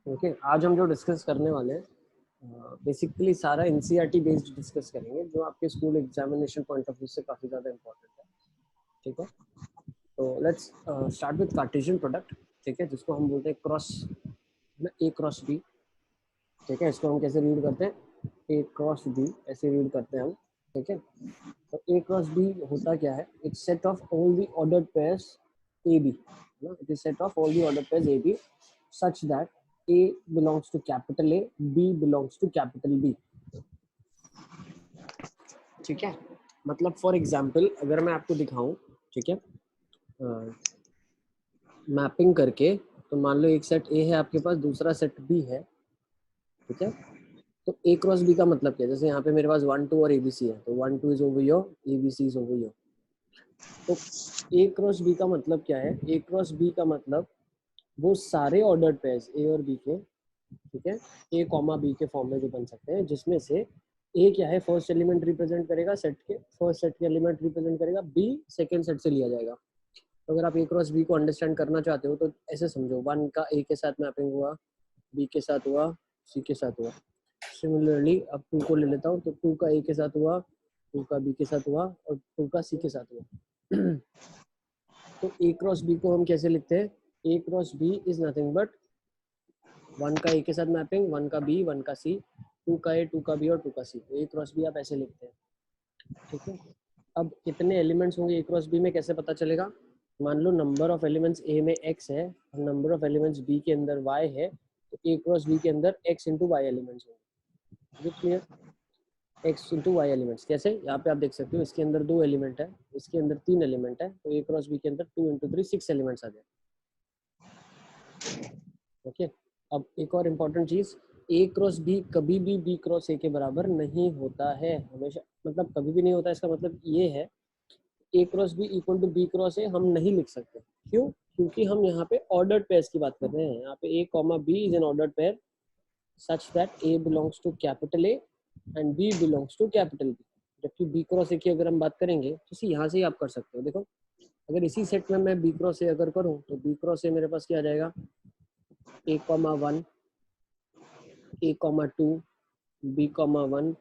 Okay आज हम जो डिस्कस करने वाले हैं बेसिकली सारा एनसीईआरटी बेस्ड डिस्कस करेंगे जो आपके school examination point of view से काफ़ी ज़्यादा इंपॉर्टेंट है। ठीक है, तो let's start with Cartesian product. ठीक है, जिसको हम बोलते हैं क्रॉस ए क्रॉस बी। ठीक है, इसको हम कैसे रीड करते हैं, ए क्रॉस बी ऐसे रीड करते हैं हम। ठीक है, तो ए क्रॉस बी होता क्या है, it's set of all the ordered pairs A B. It is set of all the ordered pairs A B such that A belongs to capital A, B belongs to capital B। ठीक है, मतलब for example अगर मैं आपको दिखाऊं, ठीक है, mapping करके, तो मान लो एक सेट ए है आपके पास, दूसरा सेट बी है। ठीक है, तो ए क्रॉस बी का मतलब क्या है, जैसे यहाँ पे मेरे पास 1 2 और एबीसी है, तो 1 2 is over your, ABC is over your. तो ए क्रॉस बी का मतलब क्या है, ए क्रॉस बी का मतलब वो सारे ऑर्डर्ड पेयर्स ए और बी के, ठीक है, ए कॉमा बी के फॉर्म में जो बन सकते हैं, जिसमें से ए क्या है, फर्स्ट एलिमेंट रिप्रेजेंट करेगा सेट के, फर्स्ट सेट के एलिमेंट रिप्रेजेंट करेगा, बी सेकंड सेट से लिया जाएगा। तो अगर आप ए क्रॉस बी को अंडरस्टैंड करना चाहते हो तो ऐसे समझो, 1 का ए के साथ मैपिंग हुआ, बी के साथ हुआ, सी के साथ हुआ। सिमिलरली अब 2 को ले लेता हूँ, तो 2 का ए के साथ हुआ, 2 का बी के साथ हुआ और 2 का सी के साथ हुआ। तो ए क्रॉस बी को हम कैसे लिखते हैं, A cross B is nothing but 1 का ए के साथ मैपिंग, 1 का बी, 1 का सी, 2 का ए, 2 का बी और 2 का सी। तो ए क्रॉस बी आप ऐसे लिखते हैं। ठीक है, अब कितने एलिमेंट्स होंगे ए क्रॉस बी में कैसे पता चलेगा, मान लो नंबर ऑफ एलिमेंट्स ए में x है और नंबर ऑफ एलिमेंट्स बी के अंदर y है, तो ए क्रॉस बी के अंदर x इंटू वाई एलिमेंट्स होंगे। Clear, x into Y elements कैसे, यहाँ पे आप देख सकते हो, इसके अंदर 2 एलिमेंट है, इसके अंदर 3 एलिमेंट है, तो ए क्रॉस बी के अंदर 2 इंटू 3 6 एलिमेंट्स आ जाए। ओके, अब एक और इम्पॉर्टेंट चीज, ए क्रॉस बी कभी भी बी क्रॉस ए के बराबर नहीं होता है, हमेशा, मतलब कभी भी नहीं होता। इसका मतलब ये है, A cross B equal to B cross A हम नहीं लिख सकते। क्यों, क्योंकि हम यहाँ पे ऑर्डर्ड पेयर्स की बात कर रहे हैं। यहाँ पे A comma B is an ordered pair such that A belongs to capital A and B belongs to capital B. जबकि बी क्रॉस ए की अगर हम बात करेंगे तो यहाँ से ही आप कर सकते हो। देखो, अगर इसी सेट में मैं बी क्रॉस ए अगर करूँ, तो बी क्रॉस ए मेरे पास क्या आ जाएगा, A comma 1, A comma 2, B comma 1,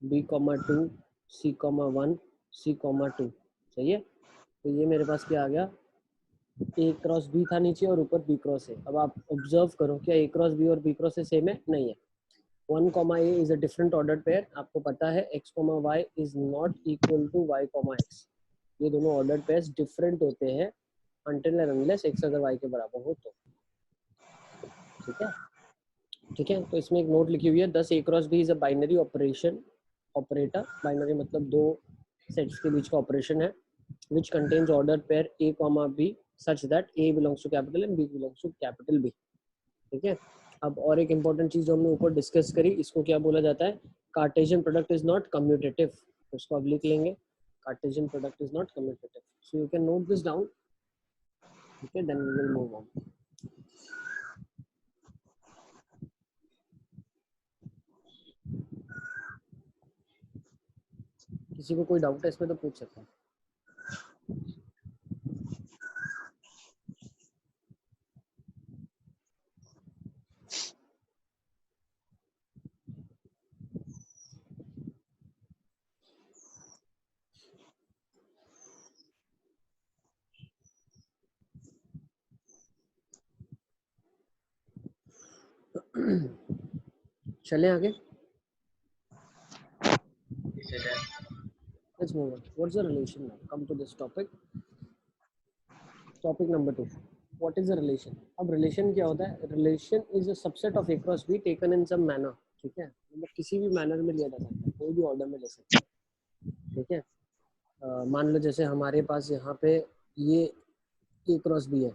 B comma 2, C comma 1, C comma 2। सही है, तो ये मेरे पास क्या आ गया, ए क्रॉस बी था नीचे और ऊपर बी क्रॉस ए। अब आप ऑब्जर्व करो, क्या ए क्रॉस बी और बी क्रॉस ए सेम है, नहीं है। 1 comma A is a different ordered pair, आपको पता है x comma y is not equal to y comma x. ये दोनों ऑर्डर्ड पेयर्स डिफरेंट होते हैं अनटिल एंड अनलेस x अगर y के बराबर हो तो। ठीक है, ठीक है, तो इसमें एक नोट लिखी हुई है, 10 A cross B is a binary operation, operator, binary मतलब 2 सेट्स के बीच का ऑपरेशन है, which contains ordered pair a comma b such that a belongs to capital and b belongs to capital B। ठीक है, अब और एक इंपॉर्टेंट चीज जो हमने ऊपर डिस्कस करी, इसको क्या बोला जाता है, Cartesian product is not commutative. तो इसको अब लिख लेंगे, Cartesian product is not commutative, so you can note this down. ठीक है, then we will move on. किसी को कोई डाउट है इसमें तो पूछ सकता है। चलें आगे, let's move on। What's the relation now? Come to this topic, topic number 2, what is a relation। अब रिलेशन क्या होता है, relation is a subset of A cross B taken in some manner. ठीक है, मतलब किसी भी मैनर में लिया जा सकता है, कोई भी ऑर्डर में ले सकते हैं। ठीक है, मान लो जैसे हमारे पास यहाँ पे ये ए क्रॉस बी है।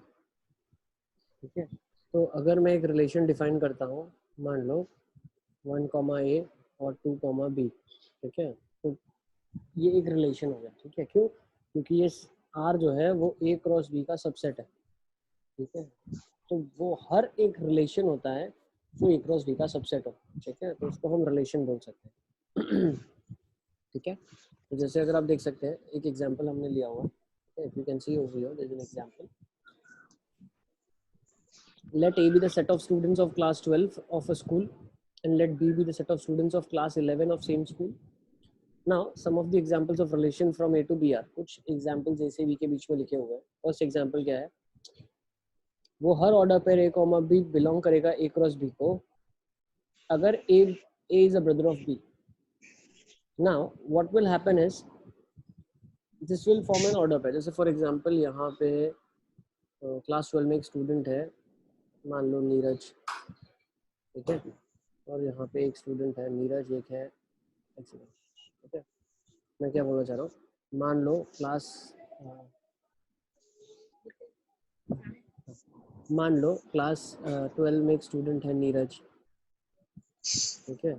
ठीक है, तो अगर मैं एक रिलेशन डिफाइन करता हूँ, मान लो 1 कॉमा ए और 2 कॉमा बी। ठीक है, तो ये एक रिलेशन हो गया। ठीक है, क्यों, क्योंकि ये आर जो है वो ए क्रॉस बी का सबसेट है। ठीक है, तो वो हर एक रिलेशन होता है जो ए क्रॉस बी का सबसेट हो। ठीक है, तो उसको हम रिलेशन बोल सकते हैं। ठीक है, तो जैसे अगर आप देख सकते हैं, एक एग्जांपल हमने लिया हुआ है, if you can see over here there is an example. let A be the set of students of class 12 of a school and let B be the set of students of class 11 of same school. Now some of the examples of relation from A to B are, कुछ examples A से B के बीच में लिखे हुए हैं. First example क्या है, वो हर ऑर्डर पर A, B बिलोंग करेगा A क्रॉस B को अगर A is a brother of B. Now what will happen is this will form an order pair. जैसे फॉर एग्जांपल यहाँ पे क्लास 12 में एक स्टूडेंट है, मान लो नीरज, ठीक है, और यहाँ पे एक स्टूडेंट है नीरज, एक है एक्सीलेंट, ठीक है. मैं क्या बोलना चाह रहा हूँ, मान लो क्लास 12 में एक स्टूडेंट है नीरज, ठीक है,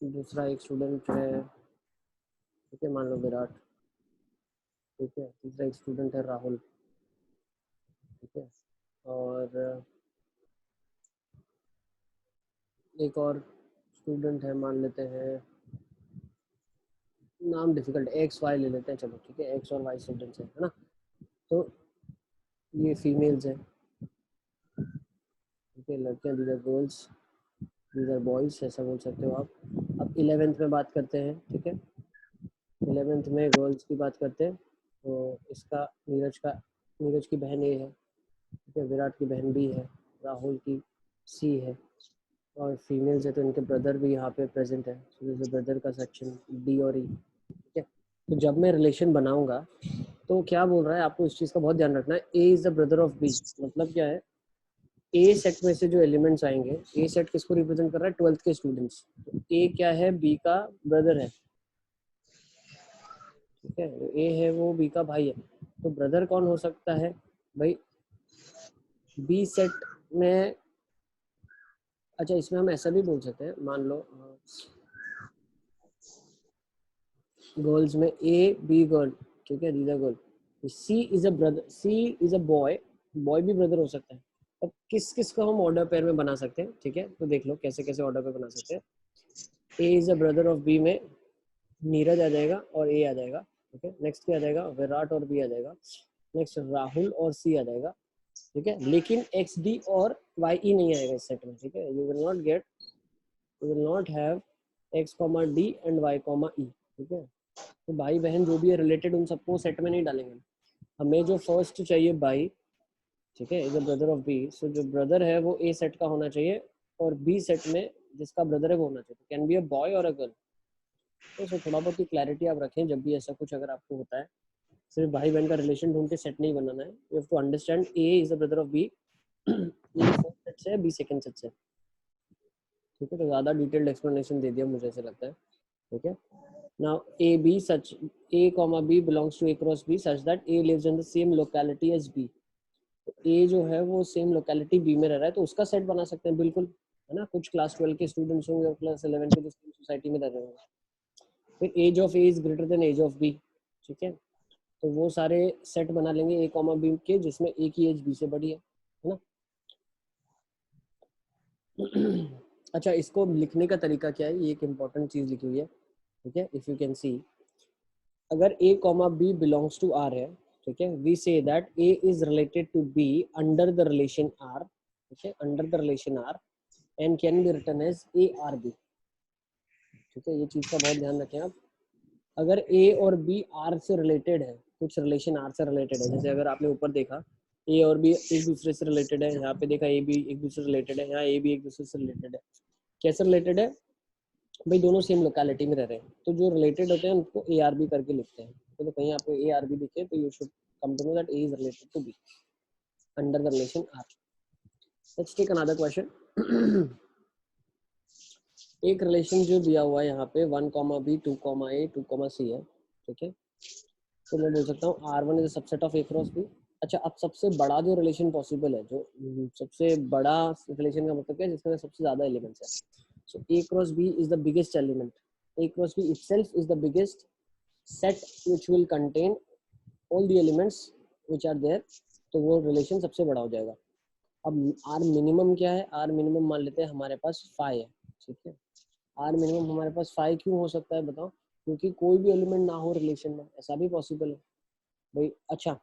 दूसरा एक स्टूडेंट है, ठीक है, मान लो विराट, ठीक है, तीसरा एक स्टूडेंट है राहुल, ठीक है, और एक और स्टूडेंट है, मान लेते हैं नाम डिफिकल्ट, एक्स वाई ले लेते हैं, चलो ठीक है, एक्स और वाई स्टूडेंट्स है ना. तो ये फीमेल्स हैं, ठीक है, लड़कियां, these are girls, these are boys, ऐसा बोल सकते हो आप. अब 11th में बात करते हैं, ठीक है, 11th में गर्ल्स की बात करते हैं. तो इसका नीरज की बहन ए है, ठीक है, विराट की बहन बी है, राहुल की सी है, और फीमेल्स है तो इनके ब्रदर भी यहाँ पे प्रेजेंट है. तो ब्रदर का सेक्शन डी और ई, ठीक है. तो जब मैं रिलेशन बनाऊंगा तो क्या बोल रहा है, आपको इस चीज़ का बहुत ध्यान रखना है. A is the brother of B, मतलब क्या है, ए सेट में से जो एलिमेंट्स आएंगे, ए सेट किसको रिप्रेजेंट कर रहा है, 12th के स्टूडेंट्स. तो ए क्या है, बी का ब्रदर है, ठीक है, ए है वो बी का भाई है. तो ब्रदर कौन हो सकता है भाई, बी सेट में. अच्छा, इसमें हम ऐसा भी बोल सकते हैं, मान लो गर्ल्स में ए बी गर्ल, ठीक है, these are girl. C is a brother, C is a boy, boy भी ब्रदर हो सकता है. अब किस किस को हम ऑर्डर पेयर में बना सकते हैं, ठीक है, तो देख लो कैसे कैसे ऑर्डर पेयर बना सकते हैं. A is a brother of B में नीरज आ जाएगा और ए आ जाएगा, ठीक है. नेक्स्ट क्या आ जाएगा, विराट और बी आ जाएगा. नेक्स्ट राहुल और सी आ जाएगा, ठीक है. लेकिन एक्स डी और वाई ई नहीं आएगा इस सेट में, ठीक है. You will not have x comma d and y comma e, ठीक है. तो भाई बहन जो भी है रिलेटेड, उन सबको सेट में नहीं डालेंगे. हमें जो फर्स्ट चाहिए भाई, ठीक है, is a brother of B. So जो ब्रदर है वो ए सेट का होना चाहिए और बी सेट में जिसका ब्रदर है वो होना चाहिए. कैन बी अ बॉय और अ गर्ल. तो थोड़ा बहुत ही क्लैरिटी आप रखें जब भी ऐसा कुछ अगर आपको होता है. सिर्फ भाई बहन का रिलेशन ढूंढ के सेट नहीं बनाना है. You have to understand A is the brother of B, A first set से है, बी सेकंड सेट से, ठीक है. तो ज़्यादा डिटेल्ड एक्सप्लेनेशन दे दिया मुझे ऐसा लगता है, ठीक है. Now A B such A comma B belongs to A cross B such that A lives in the same locality as B. तो A जो है वो सेम लोकेलिटी B में रह रहा है, तो उसका सेट बना सकते हैं बिल्कुल, है ना. कुछ क्लास 12 के स्टूडेंट्स होंगे और क्लास 11 के जो सेम सोसाइटी में रह रहे होंगे. फिर age of A is greater than age of B, ठीक है. तो वो सारे सेट बना लेंगे A कॉमा B के जिसमें A की एज B से बड़ी है ना. अच्छा, इसको लिखने का तरीका क्या है, ये एक इम्पॉर्टेंट चीज लिखी हुई है, ठीक है. इफ यू कैन सी, अगर A comma B belongs to R है, ठीक है, we say that A is related to B under the relation R, ठीक है, under the relation R and can be written as ARB, ठीक है. ये चीज का बहुत ध्यान रखें आप. अगर A और B R से रिलेटेड है, कुछ रिलेशन R से रिलेटेड है, जैसे अगर आपने ऊपर देखा A और B एक दूसरे से रिलेटेड है, यहाँ पे देखा A B एक दूसरे से रिलेटेड है, यहाँ A B एक दूसरे से रिलेटेड है. कैसे रिलेटेड है भाई, दोनों सेम लोकेलिटी में रह रहे हैं, तो जो रिलेटेड होते हैं उनको ARB करके लिखते हैं. तो कहीं आपको ARB दिखे तो you should come to know that A is related to B under the relation R. Let's take another question. एक रिलेशन जो दिया हुआ है यहाँ पे 1, B, 2, A, 2, C है, ठीक है. तो मैं बोल सकता हूँ R1 is a subset of A cross B. अच्छा, अब सबसे बड़ा जो रिलेशन पॉसिबल है, जो सबसे बड़ा रिलेशन का मतलब क्या है, जिसमें सबसे ज्यादा एलिमेंट्स है. So A cross B is the biggest element. A cross B itself is the biggest set which will contain all the elements which are there. तो वो रिलेशन सबसे बड़ा हो जाएगा. अब R मिनिमम क्या है, R मिनिमम मान लेते हैं हमारे पास 5 है, ठीक है. R मिनिमम हमारे पास 5 क्यों हो सकता है बताओ, क्योंकि कोई भी एलिमेंट ना हो रिलेशन में, ऐसा भी पॉसिबल है भाई. अच्छा,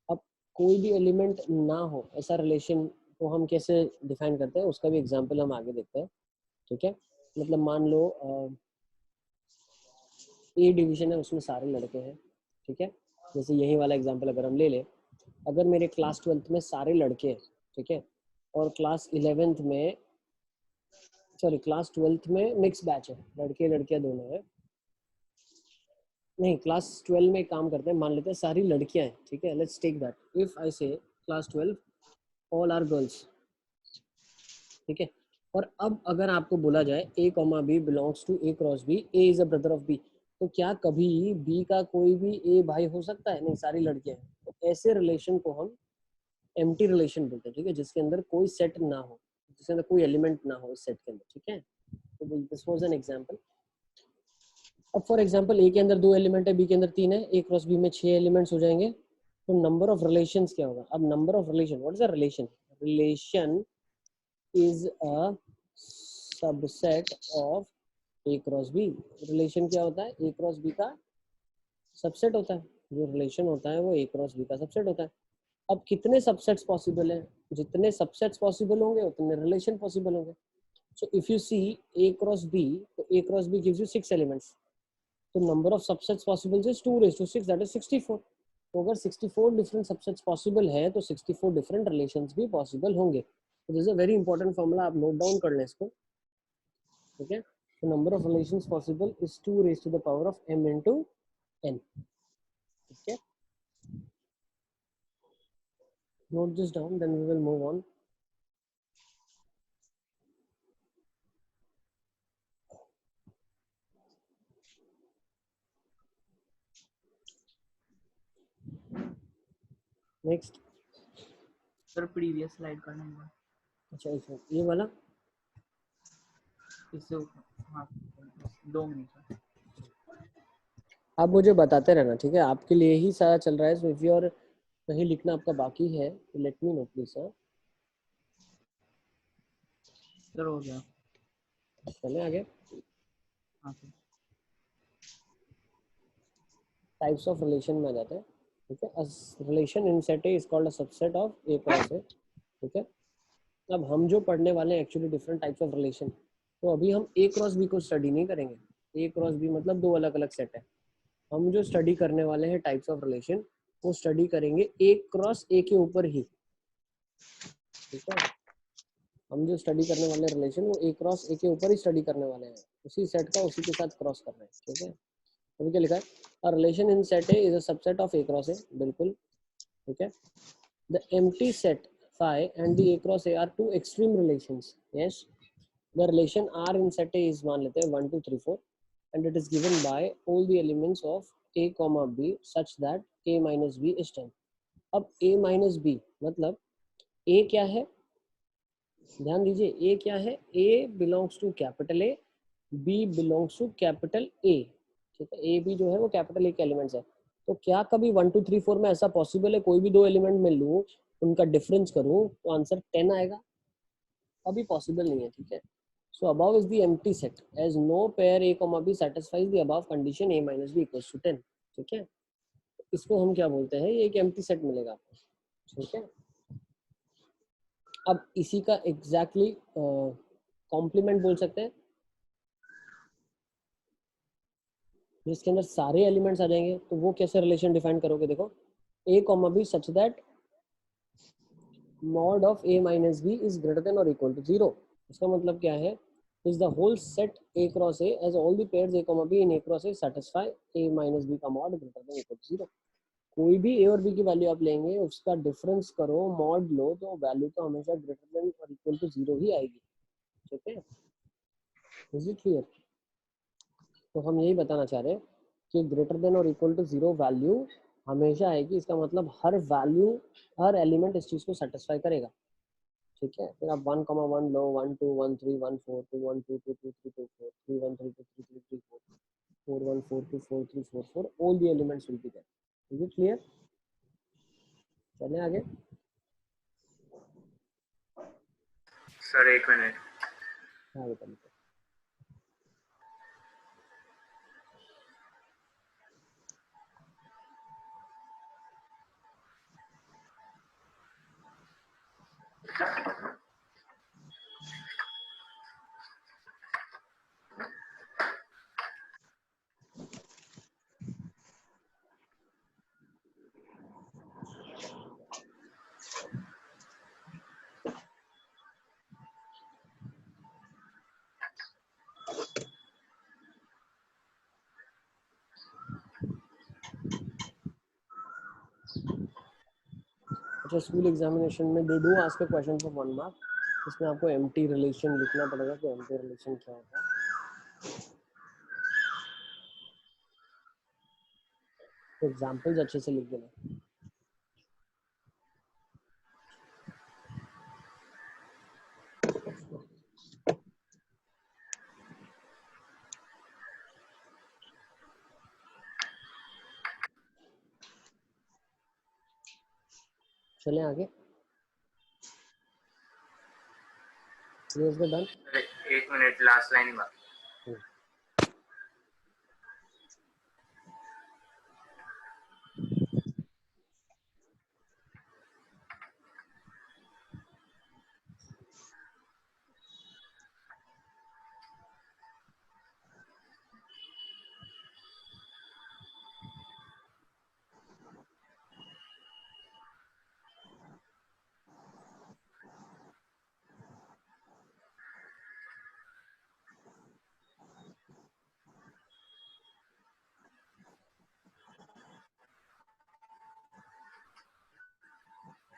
अब कोई भी एलिमेंट ना हो ऐसा रिलेशन वो हम कैसे डिफाइन करते हैं उसका भी एग्जांपल हम आगे देखते हैं, ठीक है। मतलब मान लो ए डिवीजन है, उसमें सारे लड़के हैं, ठीक है। जैसे यही वाला एग्जांपल अगर हम ले लें, अगर मेरे क्लास 12th में सारे लड़के हैं, ठीक है, और क्लास 11th में, सॉरी क्लास 12th में मिक्स बैच है, लड़के लड़कियां दोनों है, नहीं क्लास 12 में काम करते हैं, मान लेते हैं सारी लड़कियां हैं, ठीक है। Let's take that if I say class 12 all are girls, ठीक है। और अब अगर आपको बोला जाए A comma B belongs to A cross B, A is a brother of B, तो क्या कभी बी का कोई भी ए भाई हो सकता है? नहीं, सारी लड़कियां हैं। तो ऐसे रिलेशन को हम एम्प्टी रिलेशन बोलते हैं, ठीक है, जिसके अंदर कोई सेट ना हो, जिसके अंदर कोई एलिमेंट ना हो इस सेट के अंदर, ठीक है। तो दिस वाज एन एग्जांपल। अब फॉर एग्जांपल ए के अंदर 2 एलिमेंट है, बी के अंदर 3 है, ए क्रॉस बी में 6 एलिमेंट्स हो जाएंगे। तो नंबर ऑफ रिलेशंस क्या होगा? अब number of relation, what is a relation? Relation is a subset of A cross B. Relation क्या होता है? A क्रॉस बी का सबसेट होता है। जो रिलेशन होता है वो A क्रॉस बी का सबसेट होता है। अब कितने सबसेट्स पॉसिबल हैं? जितने सबसेट्स पॉसिबल होंगे उतने रिलेशन पॉसिबल होंगे। So if you see A cross B, तो A cross B gives you 6 elements, तो number of subsets possible is 2⁶, that is 64। तो अगर 64 डिफरेंट सबसेट्स पॉसिबल है तो 64 डिफरेंट रिलेशंस भी पॉसिबल होंगे। This is a very important formula, आप note down कर लें इसको, ठीक है। तो number of relations possible is 2⁻⁴ of m into n, ठीक है। Note this down, then we will move on. Next sir previous slide का नंबर, अच्छा इसमें ये वाला, इससे हाँ 2 मिनट। आप मुझे बताते रहना, ठीक है, आपके लिए ही सारा चल रहा है। सो इफ योर कहीं लिखना आपका बाकी है तो let me know please sir. Sir हो गया। चलें आगे। हाँ सर। टाइप्स ऑफ रिलेशन में आ जाते हैं, ठीक है। Relation in set A is called a subset of A cross ए, ठीक है। अब हम जो पढ़ने वाले हैं actually different types of relation, तो अभी हम ए क्रॉस बी को स्टडी नहीं करेंगे। ए क्रॉस बी मतलब 2 अलग अलग सेट है। हम जो स्टडी करने वाले हैं टाइप्स ऑफ रिलेशन, वो स्टडी करेंगे ए क्रॉस ए के ऊपर ही, ठीक है। हम जो स्टडी करने वाले रिलेशन वो ए क्रॉस ए के ऊपर ही स्टडी करने वाले हैं, उसी सेट का उसी के साथ क्रॉस कर रहे हैं, ठीक है। अभी क्या लिखा है? A relation in set A is a subset of A cross ए, बिल्कुल, ठीक है। The empty set phi and the A cross A are two extreme relations. Yes, the relation R in set A is मान लेते हैं 1 2 3 4 and it is given by all the elements of A comma B such that A minus B is 10. अब A minus B मतलब A क्या है? ध्यान दीजिए, A क्या है? A belongs to capital A, B belongs to capital A, ठीक है। A B जो है वो कैपिटल A के एलिमेंट्स है। तो क्या कभी 1 2 3 4 में ऐसा पॉसिबल है कोई भी 2 एलिमेंट में लूँ, उनका डिफरेंस करूँ तो आंसर 10 आएगा? अभी पॉसिबल नहीं है, ठीक है। So above is the empty set as no pair A comma B satisfies the above condition A minus B equals to 10, ठीक है। इसको हम क्या बोलते हैं? ये एक एम्प्टी सेट मिलेगा आपको, ठीक है। अब इसी का एग्जैक्टली कॉम्प्लीमेंट बोल सकते हैं, जिसके अंदर सारे एलिमेंट्स आ जाएंगे। तो वो कैसे रिलेशन डिफाइन करोगे? देखो, A comma B such that mod of A minus B is greater than or equal to 0। इसका मतलब क्या है? is the whole set A cross A as all the pairs A comma B in A cross A satisfy A minus B का mod greater than or equal to 0। कोई भी A और B की value आप लेंगे, उसका difference करो, mod लो, तो वैल्यू तो हमेशा ग्रेटर देन और इक्वल टू 0 ही आएगी, ठीक है। Is it clear? तो हम यही बताना चाह रहे हैं कि ग्रेटर देन और इक्वल टू 0 वैल्यू हमेशा आएगी। इसका मतलब हर वैल्यू, हर एलिमेंट इस चीज़ को सेटिस्फाई करेगा, ठीक है। फिर आप 1 1 लो, 1 2 1 3 1 4 2 1 2 2 2 3 2 4 3 1 3 2 3 3 3 4 4 1 4 2 4 3 4 4 all the elements will be there। Is it clear? चलें आगे। Sir 1 minute. हाँ बताइए। अच्छा, स्कूल एग्जामिनेशन में they do ask a question for 1 mark, इसमें आपको एम्प्टी रिलेशन लिखना पड़ेगा कि एम्प्टी रिलेशन क्या होता है। तो एग्जाम्पल्स अच्छे से लिख देना। चलें आगे। ये इसका done. Sir 1 minute, last line बाकी।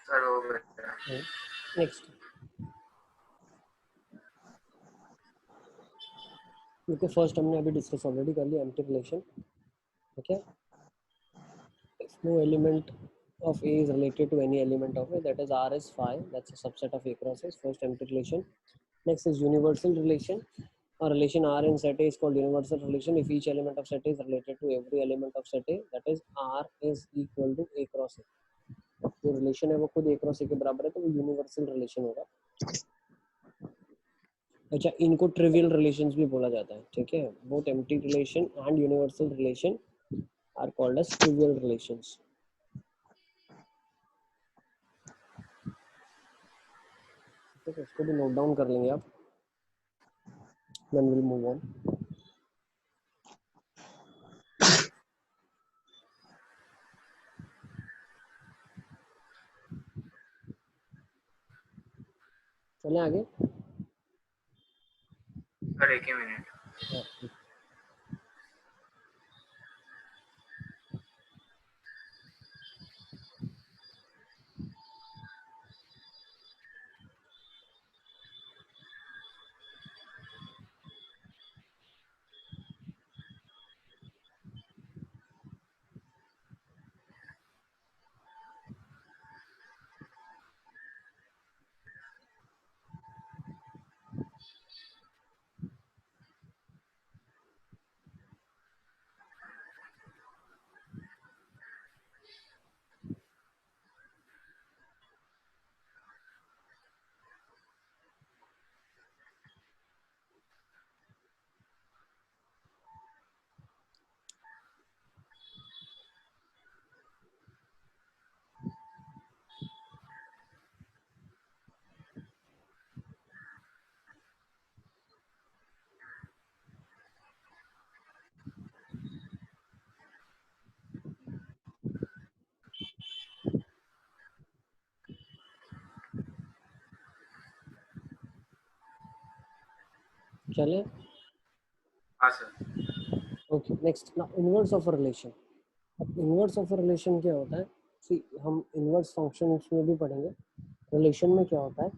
सर हो गया। नेक्स्ट, क्योंकि फर्स्ट हमने अभी डिस्कस ऑलरेडी कर लिया, एम्प्टी रिलेशन। ठीक है, if no element of A is related to any element of A, that is R is phi, that's a subset of A cross S, first empty relation. Next is universal relation. A relation R in set A is called universal relation if each element of set A is related to every element of set A, that is R is equal to A cross A. जो relation है वो खुद A cross A के बराबर है, तो वो universal relation होगा। अच्छा, इनको ट्रिवियल रिलेशंस भी बोला जाता है। ठीक है, both empty relation and universal relation are called as trivial relations. ठीक है, इसको भी नोट डाउन कर लेंगे आप, then we'll move on. चलें आगे। सर 1 ही मिनट। चलें। हाँ sir. Okay, next, now inverse of a relation. अब इनवर्स ऑफ अ रिलेशन क्या होता है? सी, हम इनवर्स फंक्शंस में भी पढ़ेंगे। रिलेशन में क्या होता है?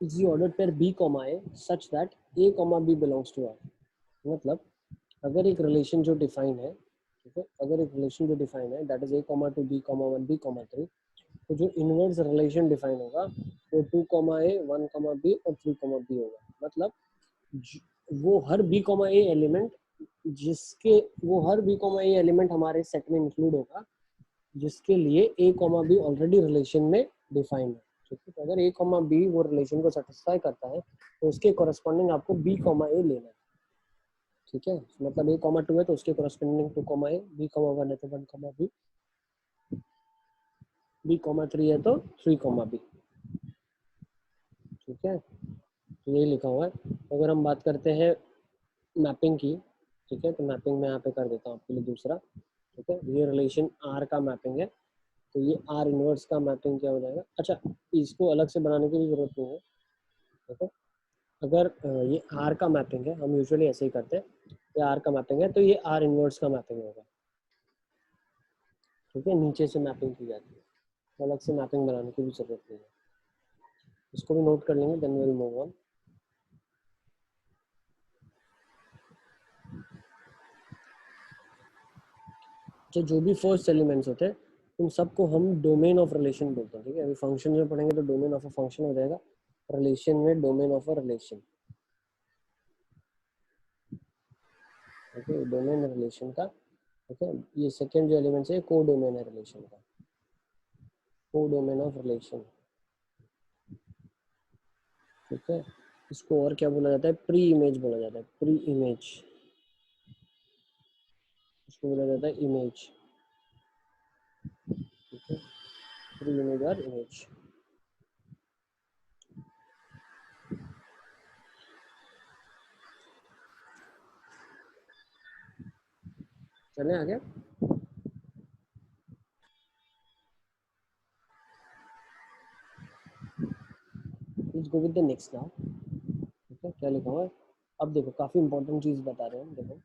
Is the order pair b, a such that a, b belongs to R। मतलब अगर एक रिलेशन जो डिफाइन है, ठीक है, अगर एक रिलेशन जो डिफाइन है, that is a, 2, b, 1, b, 3, तो जो इनवर्स रिलेशन डिफाइन होगा वो 2, a, 1, b और 3, b होगा। मतलब वो हर b, a एलिमेंट जिसके वो हर b, a एलिमेंट हमारे सेट में इंक्लूड होगा जिसके लिए a, b ऑलरेडी रिलेशन में डिफाइन है। ठीक है, तो अगर a, b वो रिलेशन को सेटिस्फाई करता है तो उसके कॉरेस्पॉन्डिंग आपको b, a लेना है। ठीक है, मतलब a, 2 है तो उसके कॉरेस्पॉन्डिंग 2, a, b, 1 है तो 1, b, b, 3 है तो 3, b। ठीक है, तो यही लिखा हुआ है। अगर हम बात करते हैं मैपिंग की, ठीक है, तो मैपिंग मैं यहाँ पे कर देता हूँ आपके लिए दूसरा। ठीक है, ये रिलेशन R का मैपिंग है, तो ये R इनवर्स का मैपिंग क्या हो जाएगा? अच्छा, इसको अलग से बनाने की भी जरूरत नहीं है। ठीक है, अगर ये R का मैपिंग है, हम यूजुअली ऐसे ही करते हैं, ये R का मैपिंग है तो ये R इनवर्स का मैपिंग होगा। ठीक है, नीचे से मैपिंग की जाती है, तो अलग से मैपिंग बनाने की भी जरूरत नहीं है। इसको भी नोट कर लेंगे, देन विल मूव ऑन। तो जो भी फर्स्ट एलिमेंट्स होते हैं उन सबको हम डोमेन ऑफ रिलेशन बोलते हैं। ठीक है, अभी फंक्शन में पढ़ेंगे तो डोमेन ऑफ अ फंक्शन हो जाएगा, रिलेशन में domain of a relation. Okay, domain relation का। ओके, ये सेकंड जो एलिमेंट्स है को डोमेन है रिलेशन का, को डोमेन ऑफ रिलेशन। ठीक है, इसको और क्या बोला जाता है, प्री इमेज बोला जाता है, प्री इमेज, इसको बोला जाता है इमेज। ठीक है, प्री इमेज और इमेज। चले आगे। Please go with the next now. ठीक है, क्या लिखा हुआ है, अब देखो काफी इंपॉर्टेंट चीज बता रहे हैं। देखो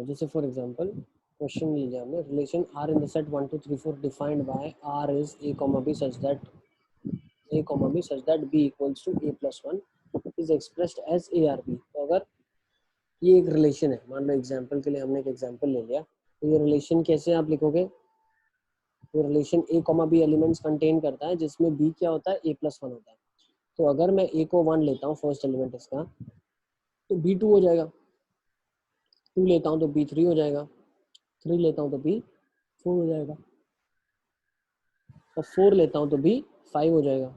जैसे फॉर एग्जांपल क्वेश्चन लीजिए हमने, relation R in the set 1 2 3 4 defined by R is a comma b such that b equals to a plus 1 is expressed as a r b। तो अगर ये एक रिलेशन है, मान लो एग्जांपल के लिए हमने एक एग्जांपल ले लिया, तो ये रिलेशन कैसे आप लिखोगे, तो relation a comma b elements contain करता है जिसमें b क्या होता है, a plus 1 होता है। तो अगर मैं a को 1 लेता हूँ फर्स्ट एलिमेंट इसका, तो b 2 हो जाएगा, 2 लेता हूँ तो b 3 हो जाएगा, 3 लेता हूँ तो b 4 हो जाएगा, और 4 लेता हूँ तो b 5 हो जाएगा।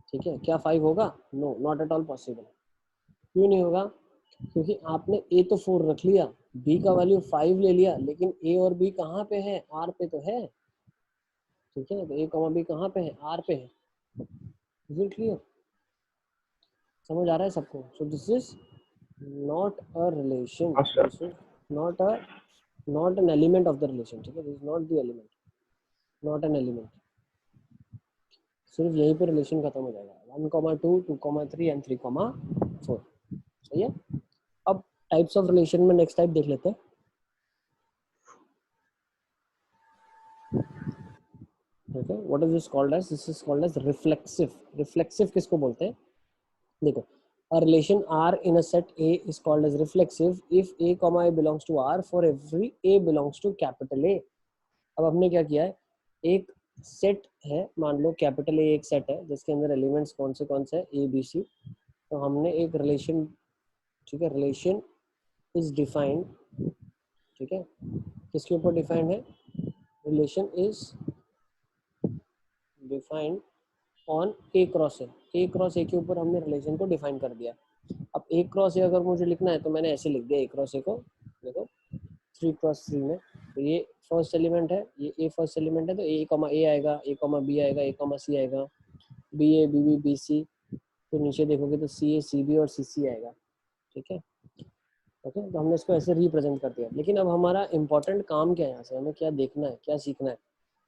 ठीक है, क्या 5 होगा, no, not at all possible. क्यों नहीं होगा, क्योंकि आपने a तो 4 रख लिया, b का वैल्यू 5 ले लिया, लेकिन a और b कहाँ पे है, r पे तो है। ठीक है, तो a कॉमा b कहाँ पे है, r पे है। इज इट क्लियर, समझ आ रहा है सबको। So this is not a relation, हाँ sir. This is not a, not an element of the relation. ठीक है, this is not the element, not an element. सिर्फ यहीं पे रिलेशन खत्म हो जाएगा, 1,2 2,3 एंड 3,4। सही है। अब टाइप्स ऑफ रिलेशन में नेक्स्ट टाइप देख लेते हैं। ठीक है, what is this called as, this is called as reflexive. Reflexive किसको बोलते हैं, देखो, a relation r in a set a is called as reflexive if a comma a belongs to r for every a belongs to capital A। अब हमने क्या किया है, एक सेट है, मान लो कैपिटल ए एक सेट है जिसके अंदर एलिमेंट्स कौन से ए बी सी। तो हमने एक रिलेशन, ठीक है, रिलेशन इज डिफाइंड। ठीक है, किसके ऊपर डिफाइंड है, relation is defined on A cross A. A cross ए के ऊपर हमने रिलेशन को डिफाइन कर दिया। अब ए क्रॉस ए अगर मुझे लिखना है तो मैंने ऐसे लिख दिया ए क्रॉस ए को, देखो 3 क्रॉस 3 में, तो ये फर्स्ट एलिमेंट है, ये ए फर्स्ट एलिमेंट है, तो ए कॉमा ए आएगा, ए कॉमा बी आएगा, ए कॉमा सी आएगा, B A B B B C. तो नीचे देखोगे तो सी ए सी बी और सी सी आएगा। ठीक है, ओके, तो हमने इसको ऐसे रिप्रेजेंट कर दिया। लेकिन अब हमारा इंपॉर्टेंट काम क्या है, यहाँ से हमें क्या देखना है, क्या सीखना है,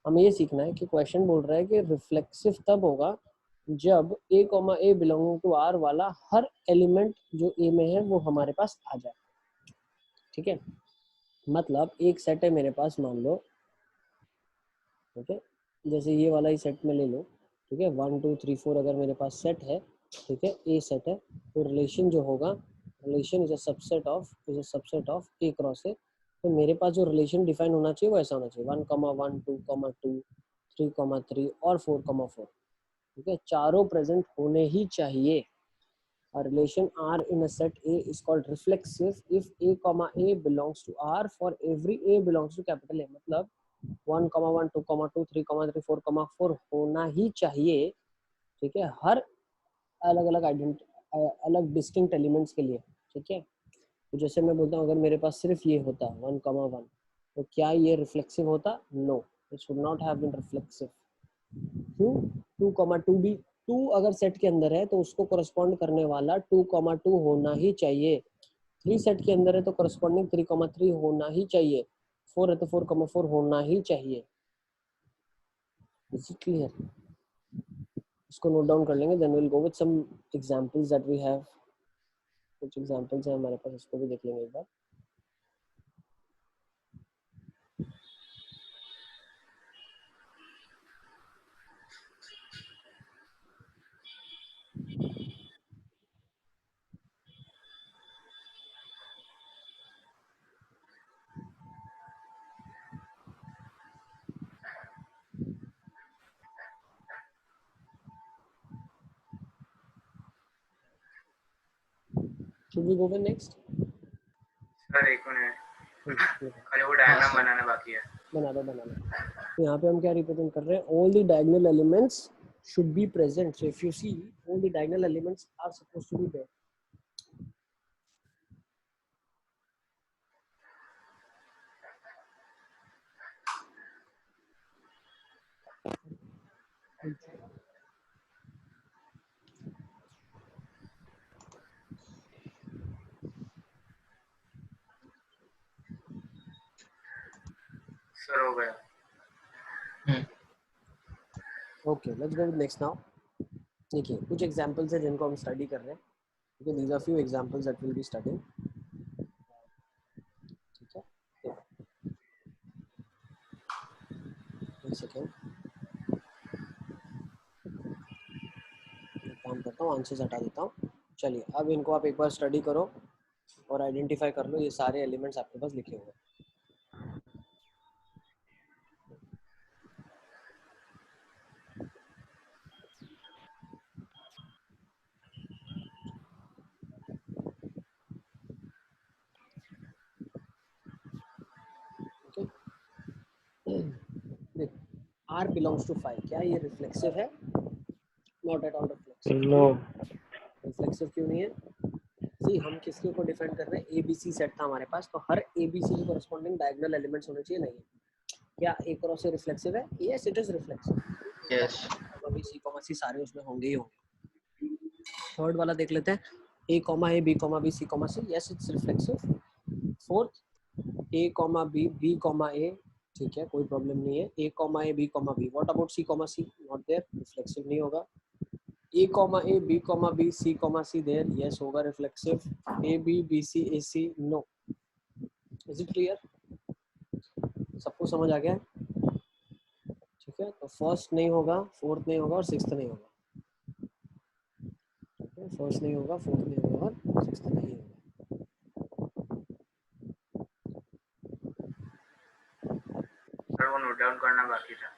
हमें ये सीखना है कि क्वेश्चन बोल रहा है कि रिफ्लेक्सिव तब होगा जब a comma A belonging to r वाला हर एलिमेंट जो a में है वो हमारे पास आ जाए। ठीक है, मतलब एक सेट है मेरे पास, मान लो, ठीक है, जैसे ये वाला ही सेट में ले लो। ठीक है, 1 2 3 4 अगर मेरे पास सेट है, ठीक है, ए सेट है, तो रिलेशन जो होगा, relation is a subset of A cross ए। तो मेरे पास जो रिलेशन डिफाइन होना चाहिए वो ऐसा होना चाहिए, 1,1 2,2 3,3 और 4,4। ठीक है, चारों प्रेजेंट होने ही चाहिए। A relation R in a set A is called reflexive if A comma A belongs to R for every A belongs to capital A। मतलब 1,1 2,2 3,3 4,4 होना ही चाहिए। ठीक है, हर अलग अलग अलग डिस्टिंक्ट एलिमेंट्स के लिए। ठीक है, तो जैसे मैं बोलता हूँ अगर मेरे पास सिर्फ ये होता 1,1, तो क्या ये रिफ्लेक्सिव होता, no, it should not have been reflexive. क्यों, 2,2 भी, 2 अगर सेट के अंदर है तो उसको करस्पॉन्ड करने वाला 2,2 होना ही चाहिए। 3 सेट के अंदर है तो करस्पॉन्डिंग 3,3 होना ही चाहिए। 4 है तो 4,4 होना ही चाहिए। इज इट क्लियर, इसको नोट डाउन कर लेंगे, then will go with some examples that we have. कुछ एग्जांपल्स हैं हमारे पास, इसको भी देख लेंगे एक बार। should we go with next? Sir एक मिनट, खाली वो डायग्राम बनाना बाकी है। बना दो। तो यहाँ पे हम क्या रिप्रेजेंट कर रहे हैं? all the diagonal elements should be present. So if you see, all the diagonal elements are supposed to be there. Sir हो गया। Okay, let's go with next now. देखिए कुछ एग्जांपल्स है जिनको हम स्टडी कर रहे हैं। Okay, these are few examples that we'll be studying. ठीक है, एक सेकेंड काम करता हूँ, आंसर्स हटा देता हूँ। चलिए अब इनको आप एक बार स्टडी करो और आइडेंटिफाई कर लो, ये सारे एलिमेंट्स आपके पास लिखे हुए हैं। R belongs to 5, क्या ये रिफ्लेक्सिव है? Not at all reflexive. No. Reflexive क्यों नहीं है? सी हम किसके ऊपर डिफाइन कर रहे हैं? ABC सेट था हमारे पास, तो हर ABC के कॉरेस्पॉन्डिंग डायगोनल एलिमेंट्स होने चाहिए। नहीं क्या A क्रॉस A रिफ्लेक्सिव है? Yes it is reflexive. Yes. अभी C, C सारे उसमें होंगे ही होंगे। थर्ड वाला देख लेते हैं, A, B, B, C, C, yes it's reflexive. Fourth A, B, B, A, ठीक है कोई प्रॉब्लम नहीं है। A, B, B, what about C, C, not there, reflexive नहीं होगा। A, B, C, there, yes होगा reflexive. A, B, C, AC, no. Is it clear? सबको समझ आ गया? ठीक है, तो फर्स्ट नहीं होगा, फोर्थ नहीं होगा और सिक्स्थ नहीं होगा। ठीक है, फर्स्ट नहीं होगा, फोर्थ नहीं होगा और सिक्स्थ नहीं होगा। सर वो नोट डाउन करना बाकी था।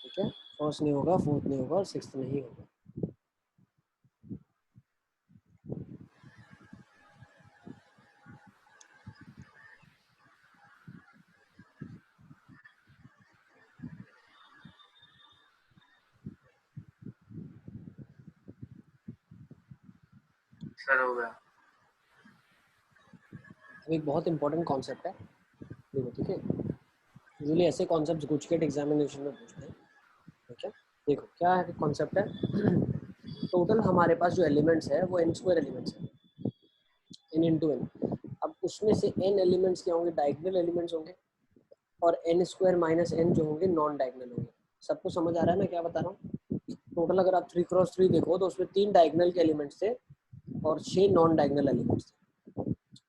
ठीक है, फर्स्ट नहीं होगा, फोर्थ नहीं होगा और सिक्स्थ नहीं होगा। सर हो गया। अब एक बहुत इंपॉर्टेंट कॉन्सेप्ट है, देखो ठीक है, यूजुअली ऐसे कॉन्सेप्ट्स गुचकेट एग्जामिनेशन में पूछते हैं। ठीक है, देखो क्या है कॉन्सेप्ट है, टोटल हमारे पास जो एलिमेंट्स है वो n स्क्वायर एलिमेंट्स है, n इंटू एन। अब उसमें से n एलिमेंट्स क्या होंगे? डायगोनल एलिमेंट्स होंगे, और n स्क्वायर माइनस n जो होंगे नॉन डायगोनल होंगे। सबको समझ आ रहा है मैं क्या बता रहा हूँ? टोटल अगर आप 3x3 देखो तो उसमें 3 डायगोनल के एलिमेंट्स थे और 6 नॉन डायगोनल एलिमेंट्स थे।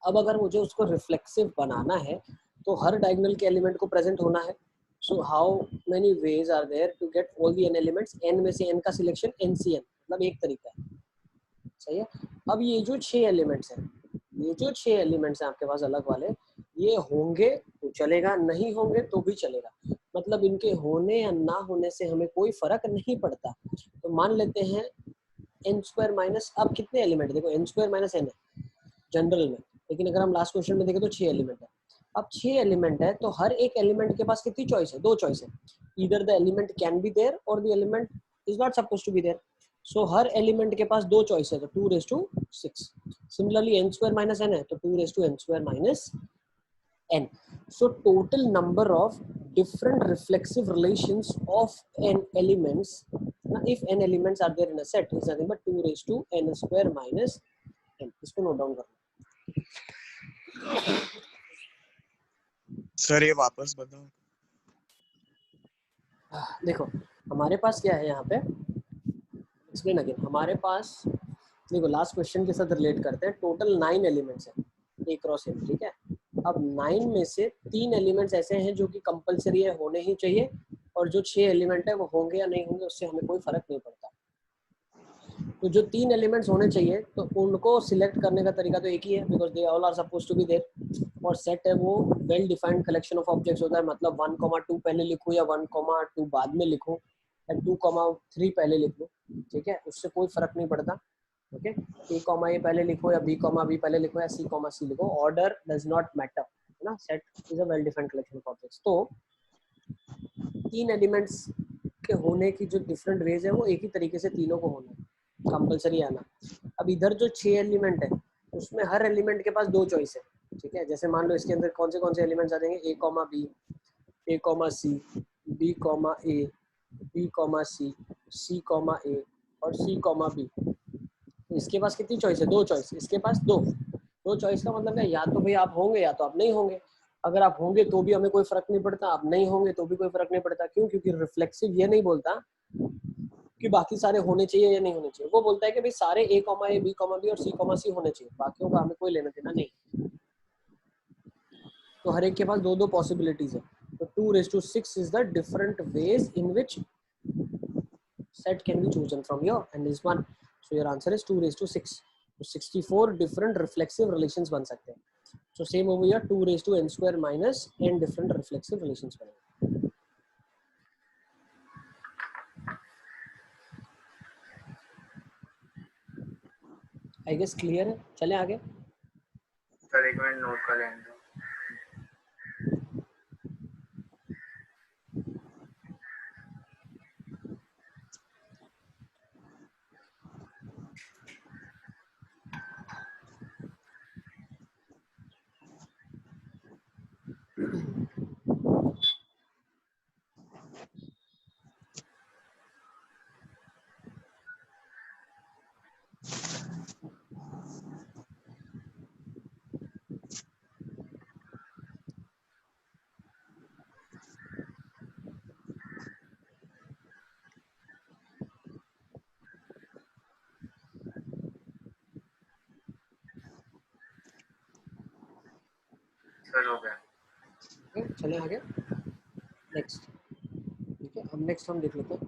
अब अगर मुझे उसको रिफ्लेक्सिव बनाना है तो हर डायगोनल के एलिमेंट को प्रेजेंट होना है। So how many ways are there to get all the n elements? n में से n का सिलेक्शन NCN, मतलब एक तरीका है, सही है। अब ये जो 6 एलिमेंट्स हैं, ये जो 6 एलिमेंट्स हैं आपके पास अलग वाले, ये होंगे तो चलेगा, नहीं होंगे तो भी चलेगा, मतलब इनके होने या ना होने से हमें कोई फर्क नहीं पड़ता। तो मान लेते हैं n स्क्वायर माइनस, अब कितने एलिमेंट देखो, n स्क्वायर माइनस n है जनरल में, लेकिन अगर हम लास्ट क्वेश्चन में देखें तो 6 एलिमेंट है। अब 6 एलिमेंट है तो हर एक एलिमेंट के पास कितनी चॉइस है? 2 चॉइस है, either the element can be there or the element is not supposed to be there. So हर एलिमेंट के पास 2 चॉइस है, तो 2⁻6। Similarly n square minus n है तो 2⁻n square minus n. So total number of different reflexive relations of n elements, if n elements are there in a set, is nothing but 2⁻n square minus n. इसको note down करना। Sir ये वापस बताओ। देखो हमारे पास क्या है यहाँ पे, एक्सप्लेन अगेन। हमारे पास देखो लास्ट क्वेश्चन के साथ रिलेट करते हैं, टोटल 9 एलिमेंट्स हैं A क्रॉस n, ठीक है। अब 9 में से 3 एलिमेंट्स ऐसे हैं जो कि कंपलसरी है, होने ही चाहिए, और जो 6 एलिमेंट है वो होंगे या नहीं होंगे उससे हमें कोई फर्क नहीं पड़ता। तो जो 3 एलिमेंट्स होने चाहिए तो उनको सिलेक्ट करने का तरीका तो एक ही है, because they all are supposed to be there. और सेट है वो well defined collection of objects होता है, मतलब 1,2 पहले लिखो या 1,2 बाद में लिखो या 2,3 पहले लिख लो, ठीक है, उससे कोई फर्क नहीं पड़ता। ओके, ए कॉमा ए पहले लिखो या बी कॉमा बी पहले लिखो या सी कॉमा सी लिखो, ऑर्डर डज नॉट मैटर, है ना। Set is a well defined collection of objects. तो 3 एलिमेंट्स के होने की जो डिफरेंट वेज है वो एक ही तरीके से तीनों को होना है, कंपलसरी आना। अब इधर जो 6 एलिमेंट है उसमें हर एलिमेंट के पास 2 चॉइस है, ठीक है। जैसे मान लो इसके अंदर कौन से एलिमेंट्स आ जाएंगे, ए कॉमा बी, ए कॉमा सी, बी कॉमा ए, बी कॉमा सी कॉमा ए और सी कॉमा बी। इसके पास कितनी चॉइस है, 2 चॉइस, इसके पास 2 चॉइस का मतलब है या तो भाई आप होंगे या तो आप नहीं होंगे। अगर आप होंगे तो भी हमें कोई फर्क नहीं पड़ता, आप नहीं होंगे तो भी कोई फर्क नहीं पड़ता। क्यों? क्योंकि रिफ्लेक्सिव ये नहीं बोलता कि बाकी सारे होने चाहिए या नहीं होने चाहिए, वो बोलता है कि भाई सारे ए कॉमा ए, बी कॉमा बी और सी कॉमा सी होने चाहिए, बाकियों का हमें कोई लेना देना नहीं। तो हर एक के पास 2 पॉसिबिलिटीज है। तो 2⁶ is the different ways in which set can be chosen from your and this one. So your answer is 2⁶. तो 64 different reflexive relations बन सकते हैं। So same over here, 2⁻n² minus n different reflexive relations बनेंगे। I guess clear है, चलें आगे। Sir एक minute note कर लेंगे। सर हो गया। Okay, चलें आगे नेक्स्ट। ठीक है, अब नेक्स्ट हम देख लेते हैं।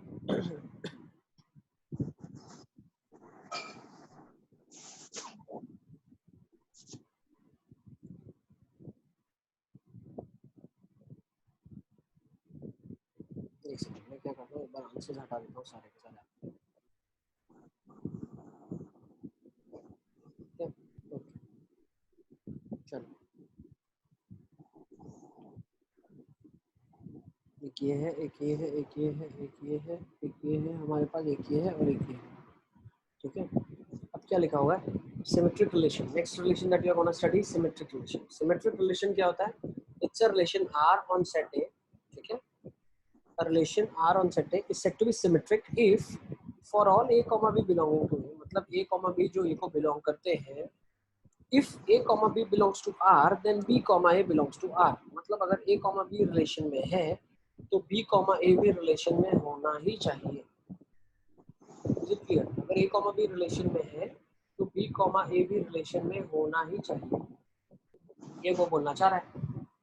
एक सेकंड, मैं क्या करता हूँ, एक बार आंसर हटा देता हूँ सारे के सारे। ठीक है, ओके, चलो एक ये है, एक ये है, एक ये है, एक ये है, एक ये है, हमारे पास एक ये है और एक ये है। ठीक है, अब क्या लिखा हुआ है, symmetric relation. Next relation that we are gonna study, symmetric relation. Symmetric relation क्या होता है, it's a relation R on set A, ठीक है, a relation R on set A is said to be symmetric if for all A, B belonging to A, मतलब A, B जो A को belong करते हैं, if A, B belongs to R then B, A belongs to R, मतलब अगर A, B relation में है तो B, A भी रिलेशन में होना ही चाहिए। Is it clear? अगर A, B रिलेशन में है तो B, A भी रिलेशन में होना ही चाहिए, ये वो बोलना चाह रहा है।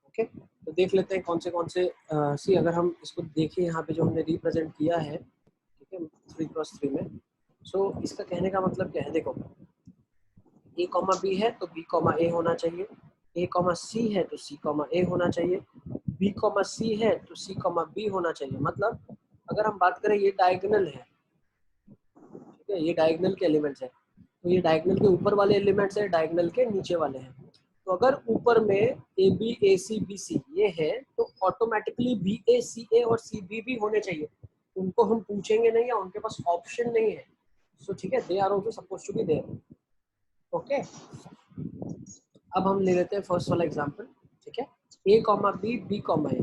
ओके, तो देख लेते हैं कौन से सी, अगर हम इसको देखें यहाँ पे जो हमने रिप्रेजेंट किया है, ठीक है, 3x3 में। सो इसका कहने का मतलब क्या है, देखो A, B है तो B, A होना चाहिए, A, C है तो C, A होना चाहिए, B, C है तो C, B होना चाहिए। मतलब अगर हम बात करें ये डायगोनल है, ठीक है, ये डायगोनल के एलिमेंट्स है, तो ये डायगोनल के ऊपर वाले एलिमेंट्स है, डायगोनल के नीचे वाले हैं। तो अगर ऊपर में A B A C B C ये है तो ऑटोमेटिकली बी ए सी ए और सी बी भी होने चाहिए, उनको हम पूछेंगे नहीं या उनके पास ऑप्शन नहीं है। सो ठीक है, they are also supposed to be there. Okay, अब हम ले लेते हैं फर्स्ट वाला एग्जांपल, ठीक है, ए कॉमा बी, बी कॉमा ए,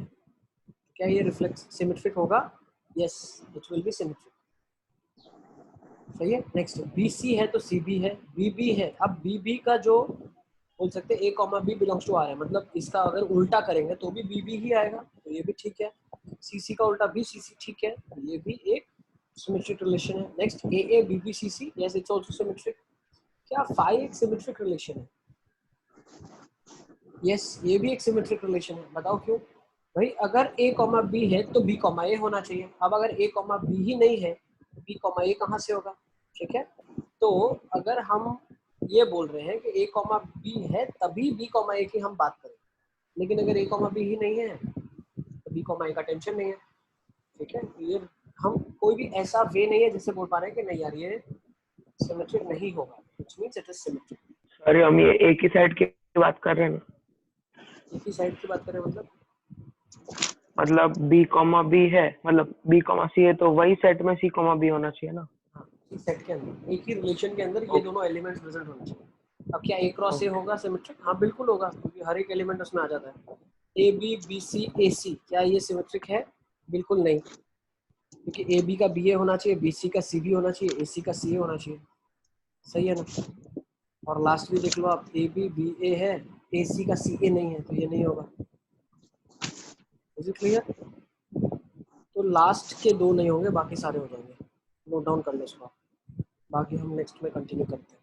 क्या ये रिफ्लेक्स सिमेट्रिक होगा? Yes, it will be symmetric, सही है। नेक्स्ट बी सी है तो सी बी है, बी बी है, अब बी बी का जो बोल सकते हैं A, B belongs to R है, मतलब इसका अगर उल्टा करेंगे तो भी B ही आएगा, तो ये भी ठीक है। CC का उल्टा भी CC, ठीक है, तो ये भी एक सिमेट्रिक रिलेशन है। Next AA BB CC, yes it's also symmetric. क्या फाई एक सिमेट्रिक रिलेशन है? यस, ये भी एक सिमेट्रिक रिलेशन है। बताओ क्यों? भाई अगर A, B है तो B, A होना चाहिए। अब अगर A, B ही नहीं है तो B, A कहाँ से होगा? ठीक है, तो अगर हम ये बोल रहे हैं कि A, B है तभी B, A की हम बात करें, लेकिन अगर ए कॉमा बी ही नहीं है तो बी कॉमा ए का टेंशन नहीं है, ठीक है। ये हम कोई भी ऐसा वे नहीं है जिससे बोल पा रहे हैं कि नहीं यार ये सिमेट्रिक नहीं होगा, which means it is symmetric. अरे हम ये एक ही साइड की बात कर रहे हैं ना, एक ही साइड की बात करें मतलब बी कॉमा बी है, मतलब बी कॉमा सी है तो वही सेट में सी कॉमा बी होना चाहिए ना। हाँ, इस सेट के अंदर एक ही रिलेशन के अंदर ये दोनों एलिमेंट्स प्रेजेंट होने चाहिए। अब क्या ए क्रॉस ए होगा सिमेट्रिक? हाँ बिल्कुल होगा, क्योंकि हर एक एलिमेंट उसमें आ जाता है। ए बी बी सी ए सी, क्या ये सिमेट्रिक है? बिल्कुल नहीं, क्योंकि ए बी का बी ए होना चाहिए, बी सी का सी बी होना चाहिए, ए सी का सी ए होना चाहिए, सही है ना। और लास्ट भी देख लो आप, ए बी बी ए है, ए सी का सी ए नहीं है, तो ये नहीं होगा। Is it clear? तो लास्ट के दो नहीं होंगे, बाकी सारे हो जाएंगे। नोट डाउन कर लो इसको, बाकी हम नेक्स्ट में कंटिन्यू करते हैं।